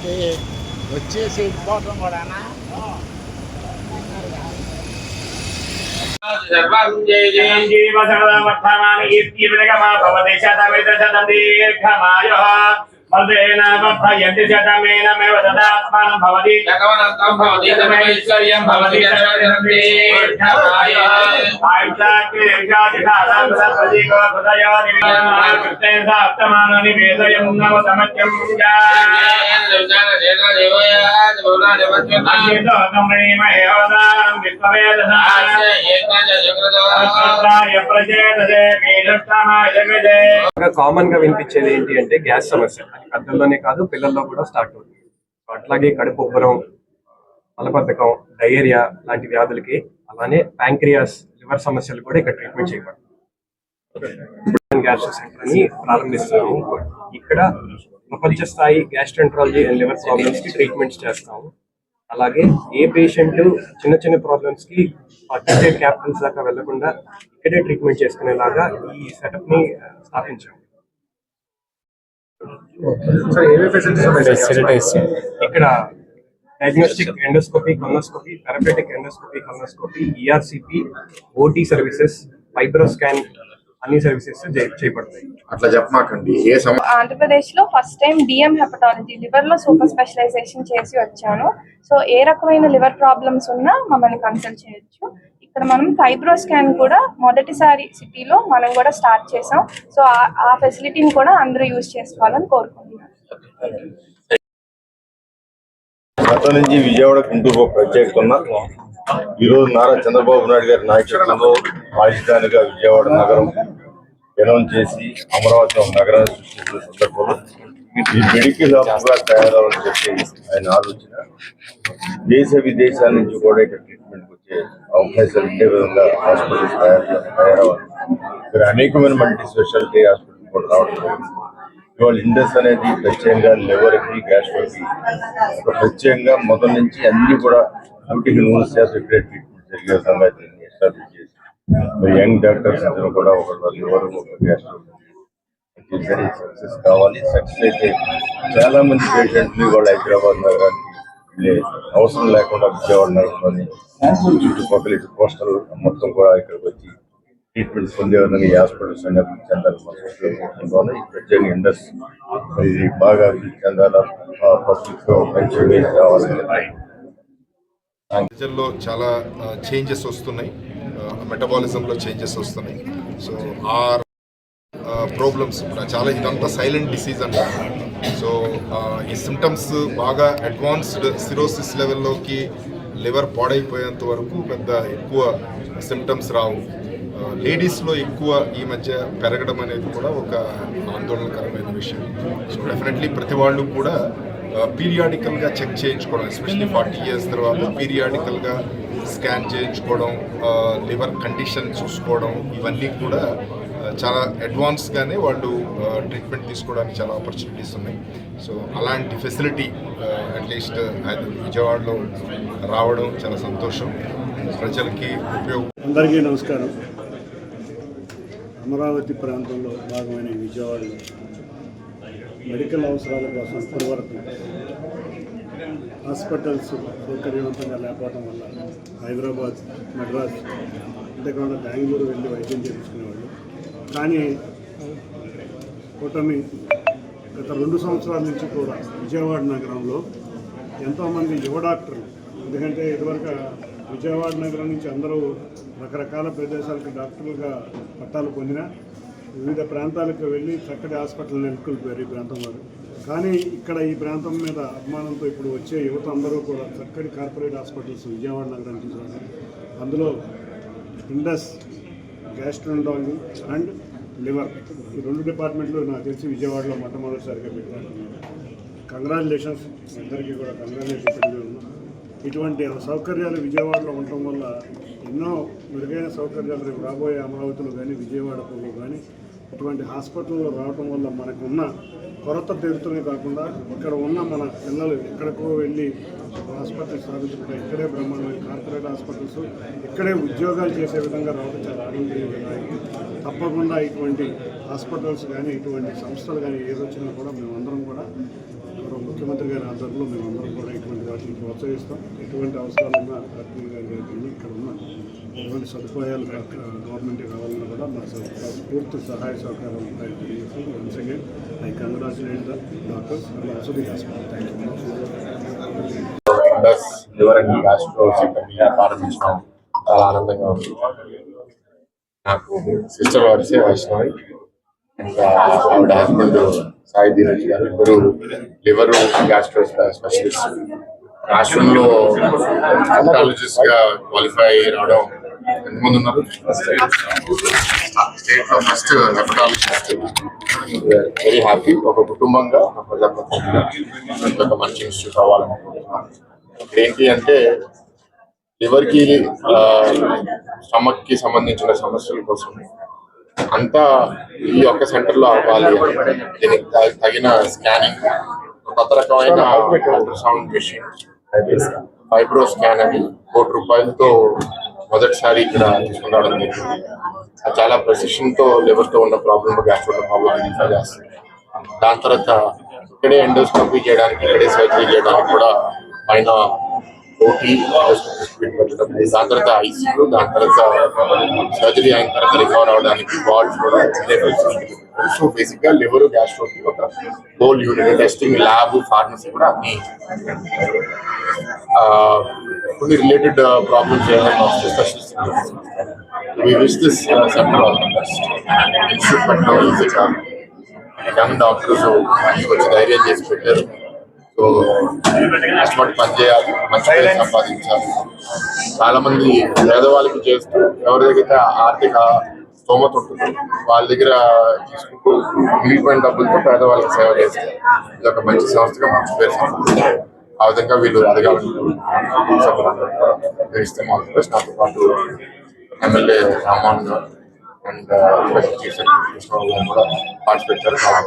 మనకి వచ్చేసి పోవటం కూడా జీవ సర్వవర్ధమాని కీర్తివినగమా భవతి శతమిత శతం దీర్ఘమాయుః మర్దేన వభ్రయంతి శతమేనమేవ తదాత్మానం భవతి భగవనంతం భవతి తమేశ్వర్యం భవతి దీర్ఘమాయుః ఆయుష్యాకేర్యాదిధారం సత్వజీకో హృదయో నివేదన సప్తమానో నివేదయం నమ సమత్యం కామన్ గా వినిపించేది ఏంటి అంటే గ్యాస్ సమస్య. పెద్దల్లోనే కాదు, పిల్లల్లో కూడా స్టార్ట్ అవుతుంది. అట్లాగే కడుపు ఉబ్బరం, మలబద్ధకం, డయేరియా లాంటి వ్యాధులకి, అలానే ప్యాంక్రియాస్, లివర్ సమస్యలు కూడా ఇక్కడ ట్రీట్మెంట్ చేయబడుతుంది. గ్యాస్ సెంటర్ అని ప్రారంభిస్తాము. ఇక్కడ ప్రపంచ స్థాయి గ్యాస్ట్రెంట్రాలజీ అండ్ లివర్ ప్రాబ్లమ్స్ కి ట్రీట్మెంట్స్ చేస్తాము. అలాగే ఏ పేషెంట్ చిన్న చిన్న ప్రాబ్లమ్స్ కి టికెట్ క్యాపిటల్స్ దాకా వెళ్లకుండా ఇక్కడే ట్రీట్మెంట్ చేసుకునేలాగా ఈ సెటప్ ని స్థాపించాము. ఇక్కడ diagnostic endoscopy, colonoscopy, therapeutic endoscopy, colonoscopy, ERCP, OT services, fibro scan అన్ని సర్వీసెస్ చేయబడతాయి. అట్లా చెప్పమాకండి. ఆంధ్రప్రదేశ్ లో first time DM hepatology liver లో సూపర్ స్పెషలైజేషన్ చేసి వచ్చాను. సో ఏ రకమైన లివర్ ప్రాబ్లమ్స్ ఉన్నా మమ్మల్ని కన్సల్ట్ చేయొచ్చు. ఇక్కడ మనం ఫైబ్రో స్కాన్ కూడా మొదటిసారి సిటీలో మనం కూడా స్టార్ట్ చేసాం. సో ఆ ఫెసిలిటీని కూడా అందరూ యూజ్ చేసుకోవాలని కోరుకుంటున్నాను. గతం నుంచి విజయవాడ గుంటూరు ప్రత్యేకత ఉన్న ఈరోజు నారా చంద్రబాబు నాయుడు గారి నాయకత్వంలో రాజధానిగా విజయవాడ నగరం అనౌన్స్ చేసి అమరావతి నగరాన్ని సృష్టించిన సందర్భంలో ఈ మెడికల్ హబ్గా తయారవ్వాలని చెప్పి ఆయన ఆలోచన. దేశ విదేశాల నుంచి కూడా ఇక్కడ ట్రీట్మెంట్కి వచ్చే అవకాశాలు ఉండే విధంగా హాస్పిటల్స్ తయారవ్వాలి. ఇక్కడ అనేకమైన మల్టీ స్పెషాలిటీ హాస్పిటల్ కూడా రావడం జరిగింది. ఇవాళ ఇండస్ అనేది ప్రత్యేకంగా లివర్కి, గ్యాస్ట్రోకి ప్రత్యేకంగా మొదటి నుంచి అన్ని కూడా 100% ఇక్కడే ట్రీట్మెంట్ జరిగే విధంగా దీన్ని ఎస్టాబ్లిష్ చేసి మరి యంగ్ డాక్టర్స్ అందరూ కూడా ఒక లివర్, ఒక గ్యాస్ట్రో సక్సెస్ కావాలి. సక్సెస్ అయితే చాలా మంది పేషెంట్లు వాళ్ళు హైదరాబాద్ నగరానికి వెళ్ళే అవసరం లేకుండా విజయవాడ నగరంలోని చుట్టుపక్కల కోస్టల్ మొత్తం కూడా ఇక్కడికి వచ్చి ట్రీట్మెంట్ పొందే విధంగా ఈ హాస్పిటల్స్ అనేవి చెందాలి. ఈ ప్రత్యేక ఇండస్ ఇది బాగా అభివృద్ధి చెందాల, పబ్లిక్ మంచి ఇమేజ్ రావాలని. ప్రజల్లో చాలా చేంజెస్ వస్తున్నాయి, మెటబాలిజంలో చేంజెస్ వస్తున్నాయి. సో ఆ ప్రాబ్లమ్స్ చాలా, ఇదంతా సైలెంట్ డిసీజ్ అంటారు. సో ఈ సిమ్టమ్స్ బాగా అడ్వాన్స్డ్ సిరోసిస్ లెవెల్లోకి లివర్ పాడైపోయేంత వరకు పెద్ద ఎక్కువ సిమ్టమ్స్ రావు. లేడీస్లో ఎక్కువ ఈ మధ్య పెరగడం అనేది కూడా ఒక ఆందోళనకరమైన విషయం. సో డెఫినెట్లీ ప్రతి వాళ్ళు కూడా పీరియాడికల్గా చెక్ చేయించుకోవడం, ఎస్పెషల్లీ 40 years తర్వాత పీరియాడికల్గా స్కాన్ చేయించుకోవడం, లివర్ కండిషన్ చూసుకోవడం, ఇవన్నీ కూడా చాలా అడ్వాన్స్గానే వాళ్ళు ట్రీట్మెంట్ తీసుకోవడానికి చాలా ఆపర్చునిటీస్ ఉన్నాయి. సో అలాంటి ఫెసిలిటీ అట్లీస్ట్ విజయవాడలో రావడం చాలా సంతోషం, ప్రజలకి ఉపయోగం. అందరికీ నమస్కారం. అమరావతి ప్రాంతంలో భాగమైన విజయవాడలో మెడికల్ అవసరాల కోసం ఇప్పటి వరకు హాస్పిటల్స్ సౌకర్యవంతంగా లేకపోవడం వల్ల హైదరాబాద్, మద్రాస్, అంతేకాకుండా బెంగళూరు వెళ్ళి వైద్యం చేయించుకునేవాళ్ళు. కానీ కూటమి గత 2 సంవత్సరాల నుంచి కూడా విజయవాడ నగరంలో ఎంతోమంది యువ డాక్టర్లు, ఎందుకంటే ఇదివరకు విజయవాడ నగరం నుంచి అందరూ రకరకాల ప్రదేశాలకు డాక్టర్లుగా పట్టాలు పొందినా వివిధ ప్రాంతాలకు వెళ్ళి చక్కటి హాస్పిటల్ నెలకొల్పారు ఈ ప్రాంతం వారు. కానీ ఇక్కడ ఈ ప్రాంతం మీద అభిమానంతో ఇప్పుడు వచ్చే యువత అందరూ కూడా చక్కటి కార్పొరేట్ హాస్పిటల్స్ విజయవాడ నగరానికి తీసుకున్నారు. అందులో ఇండస్, గ్యాస్ట్రోంటాలజీ అండ్ లివర్, ఈ 2 డిపార్ట్మెంట్లు నాకు తెలిసి విజయవాడలో మొట్టమొదటిసారిగా పెట్టారు. కంగ్రాచులేషన్స్, అందరికీ కూడా కంగ్రాచులేషన్స్ తెలియజేస్తున్నాం. ఇటువంటి సౌకర్యాలు విజయవాడలో ఉండటం వల్ల ఎన్నో మెరుగైన సౌకర్యాలు రేపు రాబోయే అమరావతిలో కానీ విజయవాడలో కానీ ఇటువంటి హాస్పిటల్లో రావటం వల్ల మనకున్న కొరత తీరుతూనే కాకుండా ఇక్కడ ఉన్న మన పిల్లలు ఎక్కడికో వెళ్ళి హాస్పిటల్ స్థాపించుకుంటే ఇక్కడే బ్రహ్మాండమైన కార్పొరేట్ హాస్పిటల్స్ ఇక్కడే ఉద్యోగాలు చేసే విధంగా రావడం చాలా ఆనందదాయకం. తప్పకుండా ఇటువంటి హాస్పిటల్స్ కానీ ఇటువంటి సంస్థలు కానీ ఏదొచ్చినా కూడా మేమందరం కూడా ముఖ్యమంత్రి ముఖ్యమంత్రి గారి ఆధ్వర్యంలో మేమందరం కూడా ఇటువంటి వాటిని ప్రోత్సహిస్తాం. ఎటువంటి అవసరాలున్నా ఆర్పీ గారి దగ్గరికి ఇక్కడ ఉన్న ఎటువంటి సదుపాయాలు గవర్నమెంట్ కావాలన్నా కూడా మా పూర్తి సహాయ సహకారాలు ఉంటాయి. Once again I congratulate the doctors and also the hospital. Thank you. Indus liver and gastro సెంటర్ని ప్రారంభించడం చాలా ఆనందంగా ఉంది. నాకు సిస్టర్ వచ్చే వైష్ణవి ఇంకా ఆవిడ హస్బెండ్ సాయి ధీరజ్ గారు ఇద్దరు లివర్ గ్యాస్ట్రో స్పెషలిస్ట్. రాష్ట్రంలో హెపటాలజిస్ట్ గా క్వాలిఫై రావడం ఎంతమంది ఉన్నారు? స్టేట్ లో ఫస్ట్ హెపటాలజిస్ట్. Very happy. ఒక కుటుంబంగా ఒక ప్రజాప్రతినిధిగా ఒక మంచి ఇన్స్టిట్యూట్ అవ్వాలనుకుంటున్నాను. ఇక్కడ ఏంటి అంటే లివర్ కి స్టమక్ కి సంబంధించిన సమస్యల కోసం అంతా ఈ ఒక్క సెంటర్ లో అవ్వాలి. దీనికి తగిన స్కానింగ్, కొత్త రకమైన అల్ట్రాసౌండ్ మెషిన్, ఫైబ్రో స్కాన్ అని ₹1,00,00,000తో మొదటిసారి ఇక్కడ తీసుకురావడం జరిగింది. చాలా ప్రెసిషన్ తో లివర్ తో ఉన్న ప్రాబ్లమ్, గ్యాస్ట్రో ప్రాబ్లమ్ ఐడెంటిఫై చేస్తుంది. దాని తర్వాత ఇక్కడే ఎండోస్కోపీ చేయడానికి, ఇక్కడే సర్జరీ చేయడానికి కూడా పైన ఓటీ దాని తర్వాత ఐసీయూ, దాని తర్వాత సర్జరీ అయిన తర్వాత రికవర్ అవడానికి వార్డ్స్ కూడా. సో బేసిక్ గా లివర్ గ్యాస్ట్రోకి ఒక whole unit, testing lab, pharmacy కూడా అన్ని కొన్ని రిలేటెడ్ ప్రాబ్లమ్స్ ఏమైనా వస్తే స్పెషలిస్ట్ సెంటర్ ఇన్స్టిట్యూట్ పెట్టడం ఈజీ కాదు. యంగ్ డాక్టర్స్ కొంచెం ధైర్యం చేసి పెట్టారు. సో కష్టపడి పనిచేయాలి, మంచి పేరు సంపాదించాలి. చాలా మంది పేదవాళ్ళకి చేస్తూ ఎవరి దగ్గర ఆర్థిక స్తోమత ఉంటుంది వాళ్ళ దగ్గర తీసుకుంటూ మిగిలిపోయిన డబ్బులతో పేదవాళ్ళకి సేవ చేస్తారు. ఇది ఒక మంచి సంస్థగా మంచి పేరు సంపాదించారు. ఆ విధంగా వీళ్ళు ఎదగాలని ఇస్తే మాత్రం నాతో పాటు ఎమ్మెల్యే రామ్మోహన్ గారు అండ్ చీఫ్ సెక్రటరీ కూడా పార్టిసిపేట్ చేస్తారు.